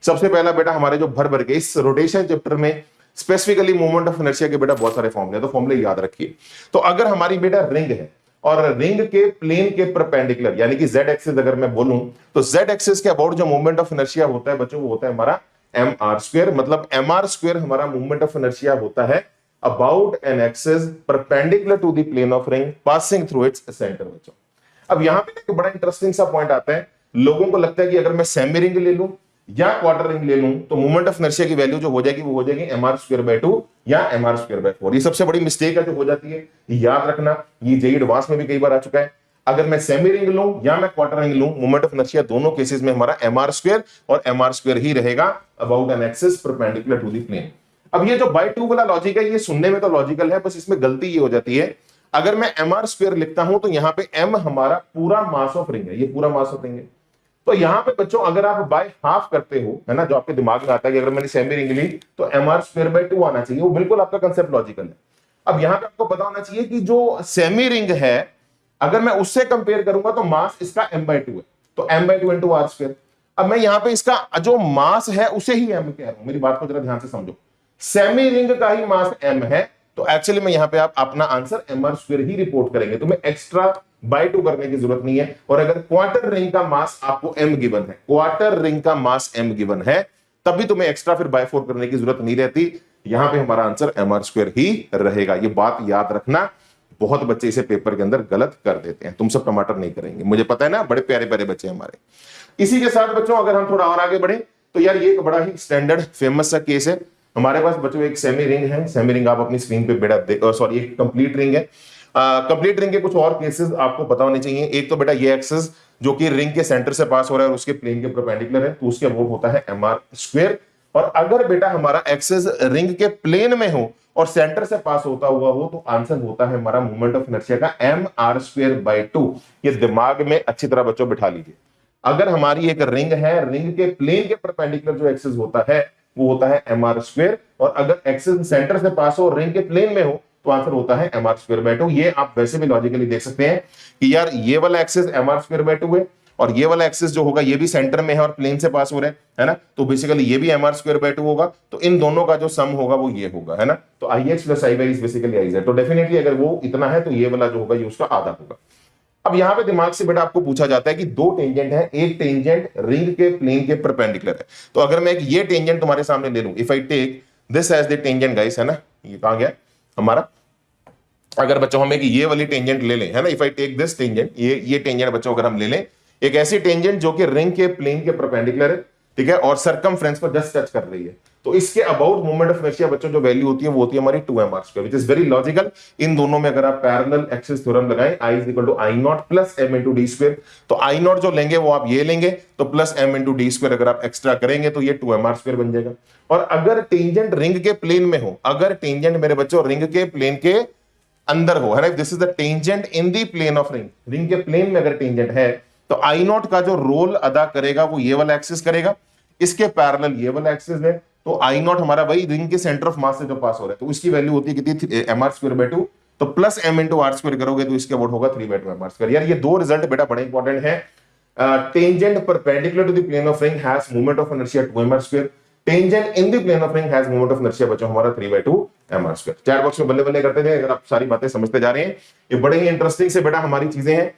सबसे पहला बेटा हमारे जो भर भर के इस रोटेशन चैप्टर में स्पेसिफिकली मूवमेंट ऑफ इनर्शिया के बेटा बहुत सारे फॉर्मूले, तो फॉर्मूले याद रखिए। तो अगर हमारी बेटा रिंग है और रिंग के प्लेन के परपेंडिकुलर यानी कि जेड एक्सिस अगर मैं बोलूं तो जेड एक्सिस के अबाउट जो मूवमेंट ऑफ इनर्शिया होता है बच्चों वो होता है हमारा एम आर स्क्वायर, मतलब एम आर स्क्वायर हमारा मूवमेंट ऑफ इनर्शिया होता है about an axis perpendicular to the plane of ring passing through its centre बच्चों। अब यहां पे एक बड़ा इंटरेस्टिंग सा पॉइंट आता है, लोगों को लगता है कि अगर मैं सेमी रिंग ले लूं या क्वार्टर रिंग ले लूं तो मोमेंट ऑफ इनर्शिया की वैल्यू जो हो जाएगी वो हो जाएगी एम आर स्क्वायर बाय 2 या एम आर स्क्वायर बाय 4। ये सबसे बड़ी मिस्टेक है जो हो जाती है, याद रखना, ये जेईई एडवांस में भी कई बार आ चुका है। अगर मैं सेमी रिंग लूं या मैं क्वार्टर रिंग लूं, मोमेंट ऑफ इनर्शिया दोनों केसेस में हमारा एम आर स्क्वायर और एम आर स्क्वायर ही रहेगा about an axis perpendicular to the plane. अब ये जो बाय 2 वाला लॉजिक है ये सुनने में तो लॉजिकल है, बस इसमें गलती ये हो जाती है, अगर मैं एम आर स्क्वायर लिखता हूं तो यहां पे एम हमारा पूरा मास ऑफ रिंग है, ये पूरा मास ऑफ रिंग है। तो यहां पे बच्चों अगर आप बाय हाफ करते हो, है ना, जो आपके दिमाग में आता है कि अगर मैंने सेमी रिंग ली तो एम आर स्क्वायर बाय 2 आना चाहिए, वो बिल्कुल आपका कंसेप्ट लॉजिकल है। अब यहां पे आपको पता होना चाहिए कि जो सेमी रिंग है अगर मैं उससे कंपेयर करूंगा तो मास इसका m बाय 2 है, तो m by 2 into r square. अब मैं यहां पे इसका जो मास है उसे ही m कह रहा हूं, मेरी बात को जरा ध्यान से समझो, सेमी रिंग का ही मास m है, तो एक्चुअली में यहां पे आप अपना आंसर एम आर स्क्वायर ही रिपोर्ट करेंगे, तुम्हें एक्स्ट्रा बाय 2 करने की जरूरत नहीं है। और अगर क्वार्टर रिंग का मास आपको m गिवन है, क्वार्टर रिंग का मास m गिवन है, तब भी तुम्हें एक्स्ट्रा फिर बाय 4 करने की जरूरत नहीं रहती, यहां पे हमारा आंसर एम आर स्क्वायर ही रहेगा। ये बात याद रखना, बहुत बच्चे इसे पेपर के अंदर गलत कर देते हैं, तुम सब टमाटर नहीं करेंगे, मुझे पता है ना, बड़े प्यारे प्यारे बच्चे हमारे। इसी के साथ बच्चों अगर हम थोड़ा और आगे बढ़े तो यार ये एक बड़ा ही स्टैंडर्ड फेमस सा केस है हमारे पास बच्चों, एक सेमी रिंग है, सेमी रिंग आप अपनी स्क्रीन पे बेटा सॉरी एक कंप्लीट रिंग है। कंप्लीट रिंग के कुछ और केसेस आपको पता होने चाहिए। एक तो बेटा ये एक्सिस जो कि रिंग के सेंटर से पास हो रहा है और उसके प्लेन के परपेंडिकुलर है, तो उसके अबाउट होता है एम आर स्क्वायर। और अगर बेटा हमारा एक्सिस रिंग के प्लेन में हो और सेंटर से पास होता हुआ हो तो आंसर होता है हमारा मोमेंट ऑफ इनर्शिया का एम आर स्क्वायर बाय 2। ये दिमाग में अच्छी तरह बच्चों बिठा लीजिए। अगर हमारी एक रिंग है, रिंग के प्लेन के परपेंडिकुलर जो एक्सिस होता है वो होता है एम आर स्क्वायर, और अगर एक्सिस सेंटर से पास हो रिंग के प्लेन में हो तो आंसर होता है एम आर स्क्वायर बाय 2। ये आप वैसे भी लॉजिकली देख सकते हैं कि यार ये वाला axis m r square by 2 है और ये वाला एक्सिस जो होगा ये भी सेंटर में है और प्लेन से पास हो रहा है ना, तो बेसिकली ये भी एम आर स्क्वायर बाय 2 होगा, तो इन दोनों का जो सम होगा वो ये होगा, है ना, तो I X plus I Y is basically I Z, तो डेफिनेटली अगर वो इतना है तो ये वाला जो होगा ये उसका आधा होगा। अब यहां पे दिमाग से बेटा आपको पूछा जाता है कि दो टेंजेंट है, एक टेंजेंट रिंग के प्लेन के परपेंडिकुलर है, तो अगर मैं एक ये टेंजेंट तुम्हारे सामने ले लूं, if I take this as the tangent guys, है ना, ये कहां गया हमारा, अगर बच्चों हम एक ये वाली टेंजेंट ले लें, है ना, if I take this tangent, ये टेंजेंट बच्चों अगर हम ले लें, एक ऐसी टेंजेंट जो कि रिंग के प्लेन के परपेंडिकुलर है, ठीक है, और सरकमफ्रेंस पर जस्ट टच कर रही है, तो इसके अबाउट मोमेंट ऑफ इनर्शिया बच्चों जो वैल्यू होती है वो होती है हमारी 2m r square, which is very logical. इन दोनों में अगर आप पैरेलल एक्सिस थ्योरम लगाएं, I is equal to I naught plus m into D square, तो I नॉट जो लेंगे वो आप ये लेंगे, तो plus m into D square अगर आप एक्स्ट्रा करेंगे तो ये 2m r स्क्वायर बन जाएगा। और अगर टेंजेंट रिंग के प्लेन में हो, अगर टेंजेंट मेरे बच्चों रिंग के प्लेन के अंदर हो, है ना, this is the tangent in the plane of ring, ring के प्लेन में अगर टेंजेंट है तो I नॉट का जो रोल अदा करेगा वो ये वाला एक्सिस करेगा, इसके पैरेलल ये वाला एक्सिस है, तो I नॉट हमारा वही रिंग के सेंटर ऑफ मास से जो पास हो रहा है, तो उसकी वैल्यू होती है कितनी, एम आर स्क्वायर बाय 2, तो plus m into r square करोगे तो इसके अबाउट होगा 3/2 एम आर स्क्वायर। यार ये दो रिजल्ट बेटा बड़े इंपॉर्टेंट है। Tangent perpendicular to the plane of ring has moment of inertia 2m r square, tangent in the plane of ring has moment of inertia बच्चों हमारा 3/2 m r square. Chat box में बल्ले बल्ले करते थे अगर आप सारी बातें समझते जा रहे हैं, ये बड़े ही इंटरेस्टिंग से बेटा हमारी चीजें हैं।